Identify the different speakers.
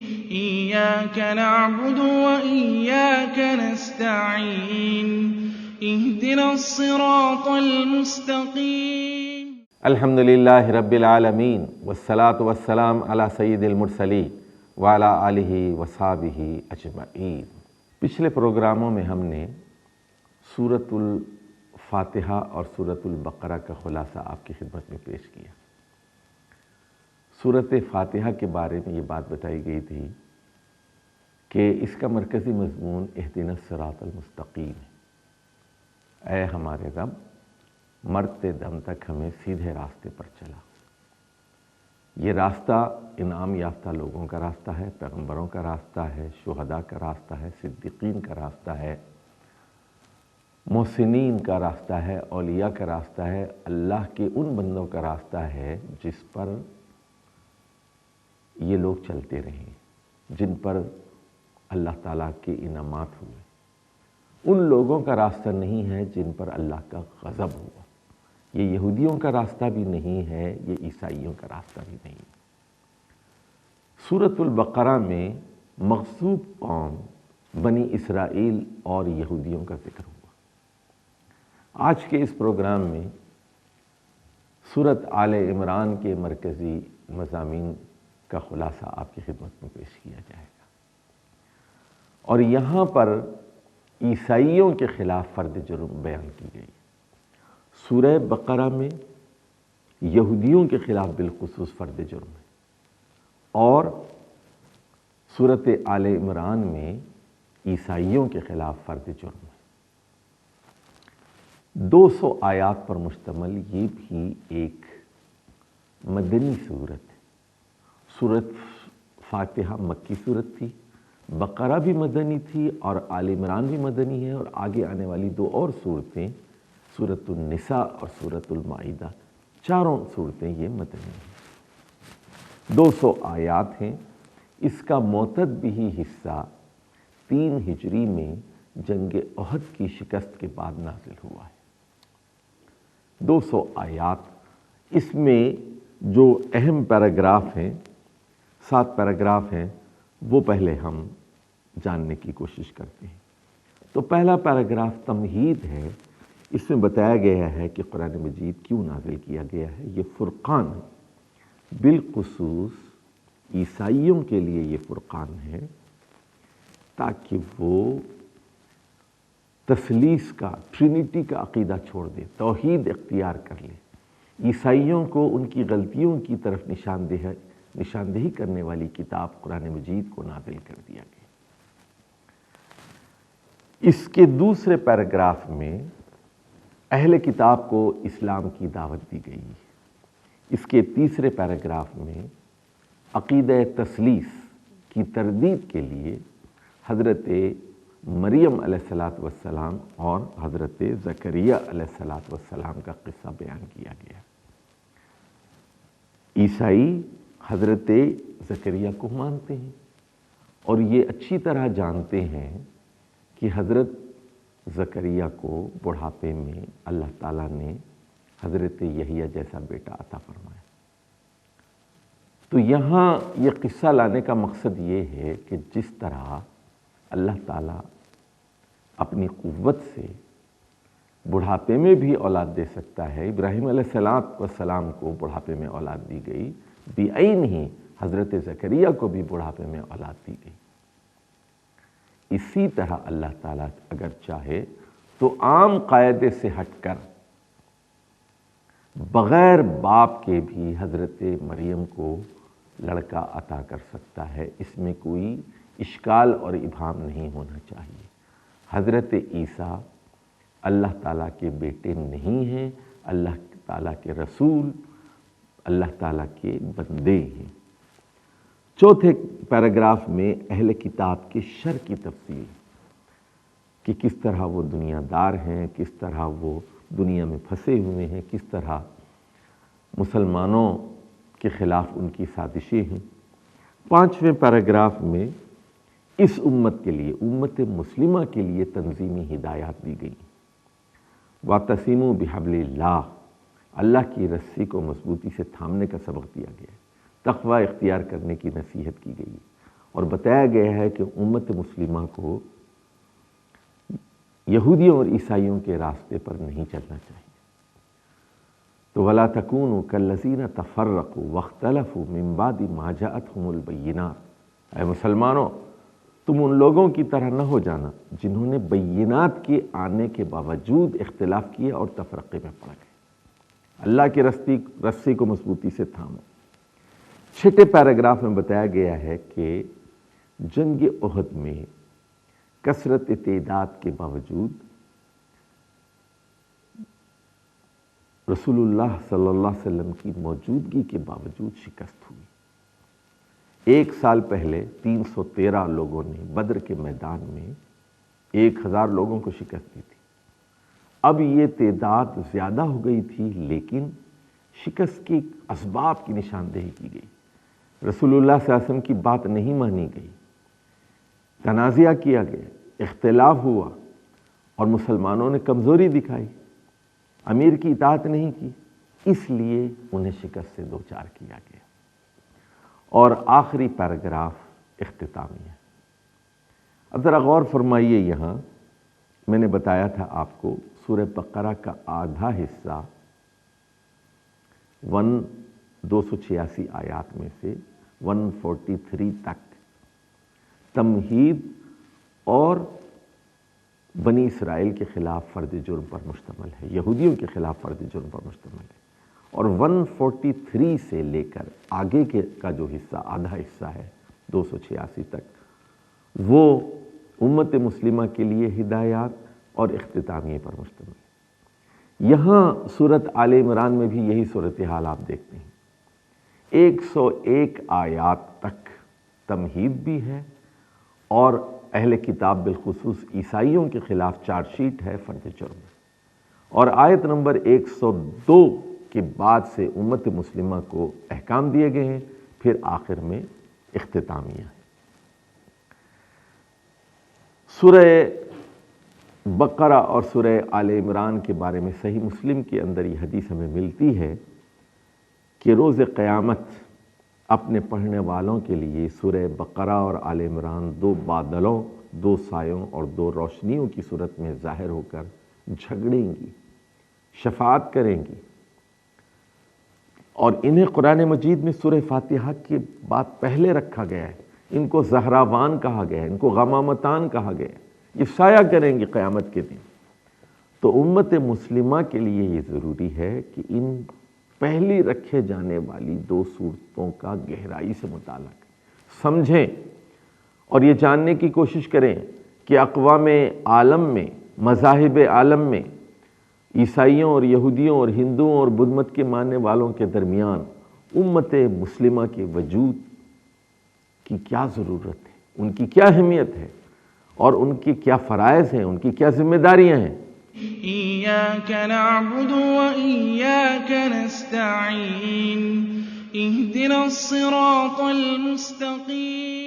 Speaker 1: إياك نعبد وإياك نستعين اهدنا الصراط المستقيم.
Speaker 2: الحمد للہ رب العالمین والصلاة والسلام علی سید المرسلین وعلی آلہ وصحبہ اجمعین۔ پچھلے پروگراموں میں ہم نے سورۃ الفاتحہ اور سورۃ البقرہ کا خلاصہ آپ کی خدمت میں پیش کیا۔ سورۃ فاتحہ کے بارے میں یہ بات بتائی گئی تھی کہ اس کا مرکزی مضمون اہدنا الصراط المستقیم ہے، اے ہمارے رب مرتے دم تک ہمیں سیدھے راستے پر چلا۔ یہ راستہ انعام یافتہ لوگوں کا راستہ ہے، پیغمبروں کا راستہ ہے، شہداء کا راستہ ہے، صدیقین کا راستہ ہے، محسنین کا راستہ ہے، اولیاء کا راستہ ہے، اللہ کے ان بندوں کا راستہ ہے جس پر یہ لوگ چلتے رہیں، جن پر اللہ تعالیٰ کے انعامات ہوئے۔ ان لوگوں کا راستہ نہیں ہے جن پر اللہ کا غضب ہوا۔ یہ یہودیوں کا راستہ بھی نہیں ہے، یہ عیسائیوں کا راستہ بھی نہیں۔ سورۃ البقرہ میں مغصوب قوم بنی اسرائیل اور یہودیوں کا ذکر ہوا۔ آج کے اس پروگرام میں سورۃ آل عمران کے مرکزی مضامین کا خلاصہ آپ کی خدمت میں پیش کیا جائے گا، اور یہاں پر عیسائیوں کے خلاف فرد جرم بیان کی گئی۔ سورہ بقرہ میں یہودیوں کے خلاف بالخصوص فرد جرم ہے، اور سورۃ آل عمران میں عیسائیوں کے خلاف فرد جرم ہے۔ 200 آیات پر مشتمل یہ بھی ایک مدنی سورت ہے۔ سورۃ فاتحہ مکی سورت تھی، بقرہ بھی مدنی تھی، اور آل عمران بھی مدنی ہے، اور آگے آنے والی 2 اور صورتیں سورۃ النساء اور سورۃ المائدہ، چاروں صورتیں یہ مدنی ہیں۔ 200 آیات ہیں۔ اس کا معتد بھی حصہ 3 ہجری میں جنگ احد کی شکست کے بعد نازل ہوا ہے۔ 200 آیات، اس میں جو اہم پیراگراف ہیں، 7 پیراگراف ہیں، وہ پہلے ہم جاننے کی کوشش کرتے ہیں۔ تو پہلا پیراگراف تمہید ہے۔ اس میں بتایا گیا ہے کہ قرآن مجید کیوں نازل کیا گیا ہے۔ یہ فرقان ہے، بالخصوص عیسائیوں کے لیے یہ فرقان ہے، تاکہ وہ تثلیث کا، ٹرینٹی کا عقیدہ چھوڑ دے، توحید اختیار کر لے۔ عیسائیوں کو ان کی غلطیوں کی طرف نشاندہی کرنے والی کتاب قرآن مجید کو نازل کر دیا گیا۔ اس کے دوسرے پیراگراف میں اہل کتاب کو اسلام کی دعوت دی گئی۔ اس کے تیسرے پیراگراف میں عقیدہ تثلیث کی تردید کے لیے حضرت مریم علیہ السلام اور حضرت زکریا علیہ السلام کا قصہ بیان کیا گیا۔ عیسائی حضرت زکریا کو مانتے ہیں، اور یہ اچھی طرح جانتے ہیں کہ حضرت زکریا کو بڑھاپے میں اللہ تعالیٰ نے حضرت یحییٰ جیسا بیٹا عطا فرمایا۔ تو یہاں یہ قصہ لانے کا مقصد یہ ہے کہ جس طرح اللہ تعالیٰ اپنی قوت سے بڑھاپے میں بھی اولاد دے سکتا ہے، ابراہیم علیہ السلام کو بڑھاپے میں اولاد دی گئی، بعین ہی حضرت زکریا کو بھی بڑھاپے میں اولاد دی گئی۔ اسی طرح اللہ تعالیٰ اگر چاہے تو عام قاعدے سے ہٹ کر بغیر باپ کے بھی حضرت مریم کو لڑکا عطا کر سکتا ہے۔ اس میں کوئی اشکال اور ابہام نہیں ہونا چاہیے۔ حضرت عیسیٰ اللہ تعالیٰ کے بیٹے نہیں ہیں، اللہ تعالیٰ کے رسول، اللہ تعالیٰ کے بندے ہیں۔ چوتھے پیراگراف میں اہل کتاب کے شر کی تفصیل، کہ کس طرح وہ دنیا دار ہیں، کس طرح وہ دنیا میں پھنسے ہوئے ہیں، کس طرح مسلمانوں کے خلاف ان کی سازشیں ہیں۔ 5ویں پیراگراف میں اس امت کے لیے، امت مسلمہ کے لیے تنظیمی ہدایات دی گئی۔ وَاعْتَصِمُوا بِحَبْلِ اللَّهِ، اللہ کی رسی کو مضبوطی سے تھامنے کا سبق دیا گیا ہے۔ تقوی اختیار کرنے کی نصیحت کی گئی، اور بتایا گیا ہے کہ امت مسلمہ کو یہودیوں اور عیسائیوں کے راستے پر نہیں چلنا چاہیے۔ تو وَلَا تَكُونُوا كَالَّذِينَ تَفَرَّقُوا وَاخْتَلَفُوا مِن بَعْدِ مَا جَاءَتْهُمُ الْبَيِّنَاتُ، اے مسلمانوں تم ان لوگوں کی طرح نہ ہو جانا جنہوں نے بینات کے آنے کے باوجود اختلاف کیے اور تفرقے میں پڑ گئے۔ اللہ کی رسی کو مضبوطی سے تھامو۔ چھٹے پیراگراف میں بتایا گیا ہے کہ جنگ احد میں کثرت تعداد کے باوجود رسول اللہ صلی اللہ علیہ وسلم کی موجودگی کے باوجود شکست ہوئی۔ 1 سال پہلے 313 لوگوں نے بدر کے میدان میں 1000 لوگوں کو شکست دی تھی۔ اب یہ تعداد زیادہ ہو گئی تھی، لیکن شکست کے اسباب کی نشاندہی کی گئی۔ رسول اللہ صلی اللہ علیہ وسلم کی بات نہیں مانی گئی، تنازعہ کیا گیا، اختلاف ہوا اور مسلمانوں نے کمزوری دکھائی، امیر کی اطاعت نہیں کی، اس لیے انہیں شکست سے دوچار کیا گیا۔ اور آخری پیراگراف اختتامی ہے۔ اب ذرا غور فرمائیے، یہاں میں نے بتایا تھا آپ کو سورہ بقرہ کا آدھا حصہ 286 آیات میں سے 143 تک تمہید اور بنی اسرائیل کے خلاف فرد جرم پر مشتمل ہے، یہودیوں کے خلاف فرد جرم پر مشتمل ہے، اور 143 سے لے کر آگے کا جو حصہ آدھا حصہ ہے 286 تک وہ امت مسلمہ کے لیے ہدایات اور اختتامیہ پر مشتمل ہے۔ یہاں سورۃ آل عمران میں بھی یہی صورتحال آپ دیکھتے ہیں، 101 آیات تک تمہید بھی ہے اور اہل کتاب بالخصوص عیسائیوں کے خلاف چارج شیٹ ہے فرد جرم، اور آیت نمبر 102 کے بعد سے امت مسلمہ کو احکام دیے گئے ہیں، پھر آخر میں اختتامیہ ہے۔ سورہ بقرہ اور سورہ آل عمران کے بارے میں صحیح مسلم کے اندر یہ حدیث ہمیں ملتی ہے کہ روز قیامت اپنے پڑھنے والوں کے لیے سورہ بقرہ اور آل عمران 2 بادلوں، 2 سایوں اور 2 روشنیوں کی صورت میں ظاہر ہو کر جھگڑیں گی، شفاعت کریں گی، اور انہیں قرآن مجید میں سورہ فاتحہ کے بعد پہلے رکھا گیا ہے۔ ان کو زہراوان کہا گیا ہے، ان کو غمامتان کہا گیا ہے، یہ سایہ کریں گی قیامت کے دن۔ تو امت مسلمہ کے لیے یہ ضروری ہے کہ ان پہلی رکھے جانے والی 2 صورتوں کا گہرائی سے مطالعہ کریں، سمجھیں اور یہ جاننے کی کوشش کریں کہ اقوام عالم میں، مذاہب عالم میں، عیسائیوں اور یہودیوں اور ہندوؤں اور بدھ مت کے ماننے والوں کے درمیان امت مسلمہ کے وجود کی کیا ضرورت ہے، ان کی کیا اہمیت ہے اور ان کی کیا فرائض ہیں، ان کی کیا ذمہ داریاں ہیں۔
Speaker 1: إياك نعبد وإياك نستعين اهدنا الصراط المستقيم